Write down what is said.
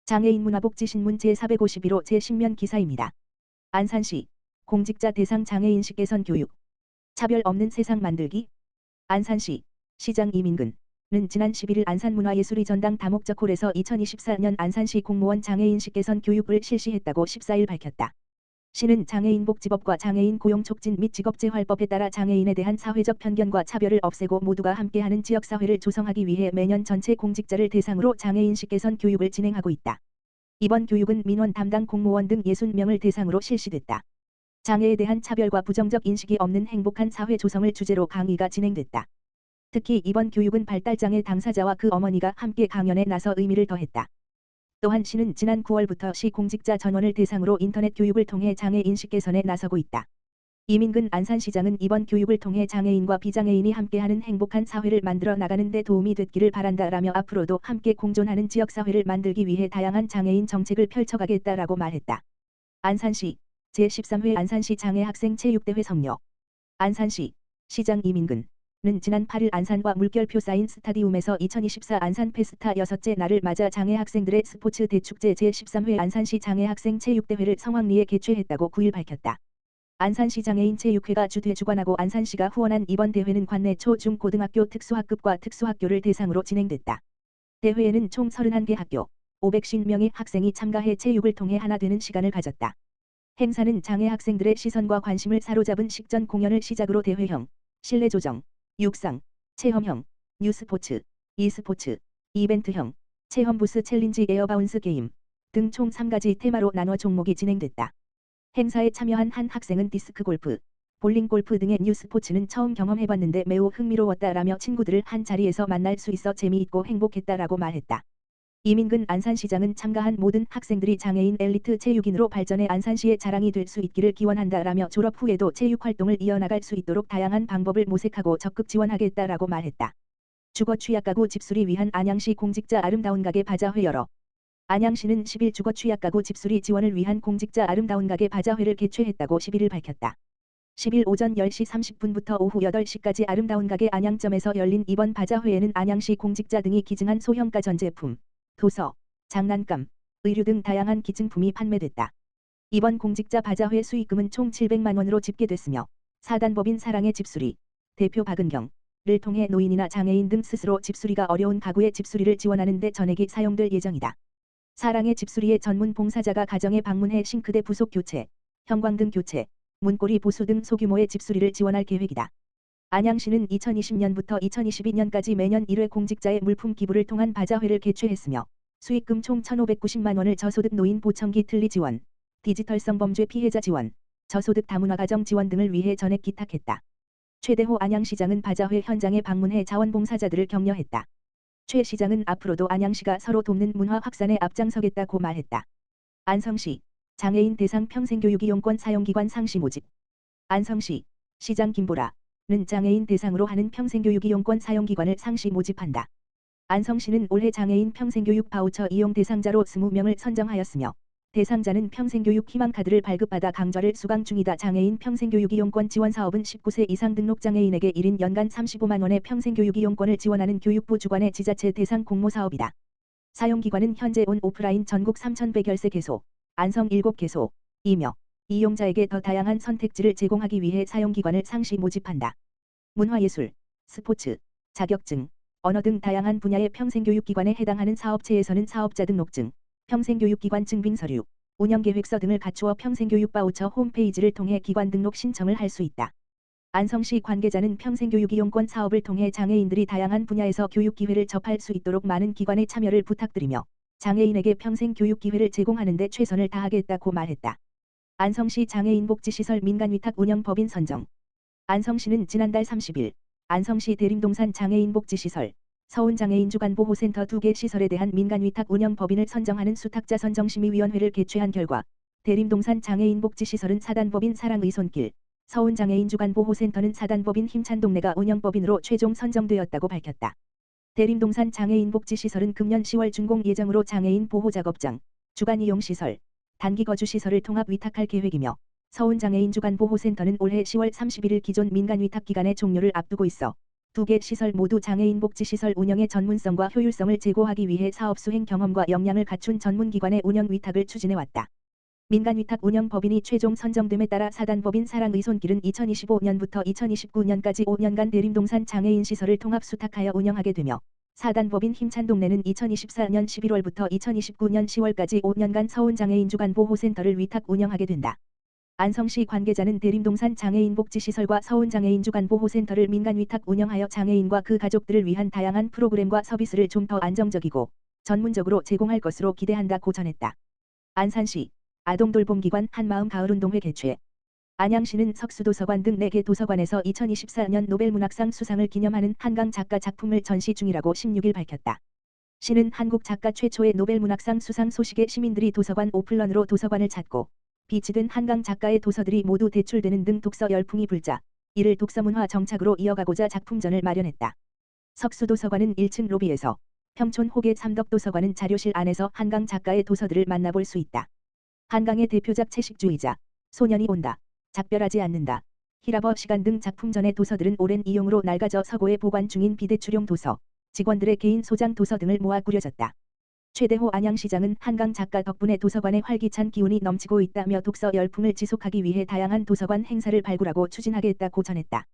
장애인 문화복지신문 제451호 제10면 기사입니다. 안산시 공직자 대상 장애인식 개선 교육 차별 없는 세상 만들기. 안산시 시장 이민근은 지난 11일 안산문화예술의 전당 다목적 홀에서 2024년 안산시 공무원 장애인식 개선 교육을 실시했다고 14일 밝혔다. 시는 장애인복지법과 장애인 고용촉진 및 직업재활법에 따라 장애인에 대한 사회적 편견과 차별을 없애고 모두가 함께하는 지역사회를 조성하기 위해 매년 전체 공직자를 대상으로 장애인식 개선 교육을 진행하고 있다. 이번 교육은 민원 담당 공무원 등 60명을 대상으로 실시됐다. 장애에 대한 차별과 부정적 인식이 없는 행복한 사회 조성을 주제로 강의가 진행됐다. 특히 이번 교육은 발달장애 당사자와 그 어머니가 함께 강연에 나서 의미를 더했다. 또한 시는 지난 9월부터 시 공직자 전원을 대상으로 인터넷 교육을 통해 장애 인식 개선에 나서고 있다. 이민근 안산시장은 이번 교육을 통해 장애인과 비장애인이 함께하는 행복한 사회를 만들어 나가는 데 도움이 됐기를 바란다라며 앞으로도 함께 공존하는 지역사회를 만들기 위해 다양한 장애인 정책을 펼쳐가겠다라고 말했다. 안산시 제13회 안산시 장애학생 체육대회 성료. 안산시 시장 이민근은 지난 8일 안산과 물결표 쌓인 스타디움에서 2024 안산 페스타 6째 날을 맞아 장애학생들의 스포츠 대축제 제13회 안산시 장애학생 체육대회를 성황리에 개최했다고 9일 밝혔다. 안산시 장애인 체육회가 주관하고 안산시가 후원한 이번 대회는 관내 초, 중, 고등학교 특수학급과 특수학교를 대상으로 진행됐다. 대회에는 총 31개 학교 550명의 학생이 참가해 체육을 통해 하나 되는 시간을 가졌다. 행사는 장애 학생들의 시선과 관심을 사로잡은 식전 공연을 시작으로 대회형, 실내 조정, 육상, 체험형, 뉴스포츠, e스포츠, 이벤트형, 체험부스 챌린지 에어바운스 게임 등 총 3가지 테마로 나눠 종목이 진행됐다. 행사에 참여한 한 학생은 디스크 골프, 볼링 골프 등의 뉴스포츠는 처음 경험해봤는데 매우 흥미로웠다라며 친구들을 한 자리에서 만날 수 있어 재미있고 행복했다라고 말했다. 이민근 안산시장은 참가한 모든 학생들이 장애인 엘리트 체육인으로 발전해 안산시의 자랑이 될 수 있기를 기원한다라며 졸업 후에도 체육 활동을 이어나갈 수 있도록 다양한 방법을 모색하고 적극 지원하겠다라고 말했다. 주거 취약 가구 집수리 위한 안양시 공직자 아름다운 가게 바자회 열어. 안양시는 10일 주거 취약 가구 집수리 지원을 위한 공직자 아름다운 가게 바자회를 개최했다고 11일 밝혔다. 10일 오전 10시 30분부터 오후 8시까지 아름다운 가게 안양점에서 열린 이번 바자회에는 안양시 공직자 등이 기증한 소형 가전제품, 도서, 장난감, 의류 등 다양한 기증품이 판매됐다. 이번 공직자 바자회 수익금은 총 700만 원으로 집계됐으며 사단법인 사랑의 집수리, 대표 박은경을 통해 노인이나 장애인 등 스스로 집수리가 어려운 가구의 집수리를 지원하는 데 전액이 사용될 예정이다. 사랑의 집수리의 전문 봉사자가 가정에 방문해 싱크대 부속 교체, 형광등 교체, 문고리 보수 등 소규모의 집수리를 지원할 계획이다. 안양시는 2020년부터 2022년까지 매년 1회 공직자의 물품 기부를 통한 바자회를 개최했으며 수익금 총 1,590만 원을 저소득 노인 보청기 틀니 지원, 디지털 성범죄 피해자 지원, 저소득 다문화 가정 지원 등을 위해 전액 기탁했다. 최대호 안양시장은 바자회 현장에 방문해 자원봉사자들을 격려했다. 최 시장은 앞으로도 안양시가 서로 돕는 문화 확산에 앞장서겠다고 말했다. 안성시 장애인 대상 평생교육이용권 사용기관 상시 모집. 안성시 시장 김보라는 장애인 대상으로 하는 평생교육이용권 사용기관을 상시 모집한다. 안성시는 올해 장애인 평생교육 바우처 이용 대상자로 20명을 선정하였으며 대상자는 평생교육 희망카드를 발급받아 강좌를 수강 중이다. 장애인 평생교육이용권 지원사업은 19세 이상 등록장애인에게 1인 연간 35만 원의 평생교육이용권을 지원하는 교육부 주관의 지자체 대상 공모사업이다. 사용기관은 현재 온 오프라인 전국 3,100여세 개소, 안성 7개소, 이며 이용자에게 더 다양한 선택지를 제공하기 위해 사용기관을 상시 모집한다. 문화예술, 스포츠, 자격증, 언어 등 다양한 분야의 평생교육기관에 해당하는 사업체에서는 사업자 등록증, 평생교육기관 증빙서류, 운영계획서 등을 갖추어 평생교육 바우처 홈페이지를 통해 기관 등록 신청을 할 수 있다. 안성시 관계자는 평생교육이용권 사업을 통해 장애인들이 다양한 분야에서 교육 기회를 접할 수 있도록 많은 기관의 참여를 부탁드리며 장애인에게 평생 교육 기회를 제공하는 데 최선을 다하겠다고 말했다. 안성시 장애인복지시설 민간위탁 운영법인 선정. 안성시는 지난달 30일 안성시 대림동산 장애인복지시설, 서운장애인주간보호센터 2개 시설에 대한 민간위탁 운영법인을 선정하는 수탁자 선정심의위원회를 개최한 결과 대림동산 장애인복지시설은 사단법인 사랑의 손길, 서운장애인주간보호센터는 사단법인 힘찬동네가 운영법인으로 최종 선정되었다고 밝혔다. 대림동산 장애인복지시설은 금년 10월 준공 예정으로 장애인 보호작업장, 주간이용시설, 단기거주시설을 통합 위탁할 계획이며 서운장애인주간보호센터는 올해 10월 31일 기존 민간위탁 기간의 종료를 앞두고 있어 두 개 시설 모두 장애인 복지시설 운영의 전문성과 효율성을 제고하기 위해 사업 수행 경험과 역량을 갖춘 전문기관의 운영 위탁을 추진해왔다. 민간위탁 운영법인이 최종 선정됨에 따라 사단법인 사랑의 손길은 2025년부터 2029년까지 5년간 대림동산 장애인 시설을 통합 수탁하여 운영하게 되며 사단법인 힘찬동네는 2024년 11월부터 2029년 10월까지 5년간 서운장애인 주간보호센터를 위탁 운영하게 된다. 안성시 관계자는 대림동산 장애인 복지시설과 서운장애인 주간보호센터를 민간위탁 운영하여 장애인과 그 가족들을 위한 다양한 프로그램과 서비스를 좀 더 안정적이고 전문적으로 제공할 것으로 기대한다고 전했다. 안산시 아동돌봄기관 한마음 가을운동회 개최. 안양시는 석수도서관 등 4개 도서관에서 2024년 노벨문학상 수상을 기념하는 한강 작가 작품을 전시 중이라고 16일 밝혔다. 시는 한국 작가 최초의 노벨문학상 수상 소식에 시민들이 도서관 오픈런으로 도서관을 찾고 비치된 한강 작가의 도서들이 모두 대출되는 등 독서 열풍이 불자 이를 독서문화 정착으로 이어가고자 작품전을 마련했다. 석수도서관은 1층 로비에서, 평촌 호계 삼덕도서관은 자료실 안에서 한강 작가의 도서들을 만나볼 수 있다. 한강의 대표작 채식주의자, 소년이 온다, 작별하지 않는다, 히라버 시간 등 작품전의 도서들은 오랜 이용으로 낡아져 서고에 보관 중인 비대출용 도서, 직원들의 개인 소장 도서 등을 모아 꾸려졌다. 최대호 안양시장은 한강 작가 덕분에 도서관에 활기찬 기운이 넘치고 있다며 독서 열풍을 지속하기 위해 다양한 도서관 행사를 발굴하고 추진하겠다고 전했다.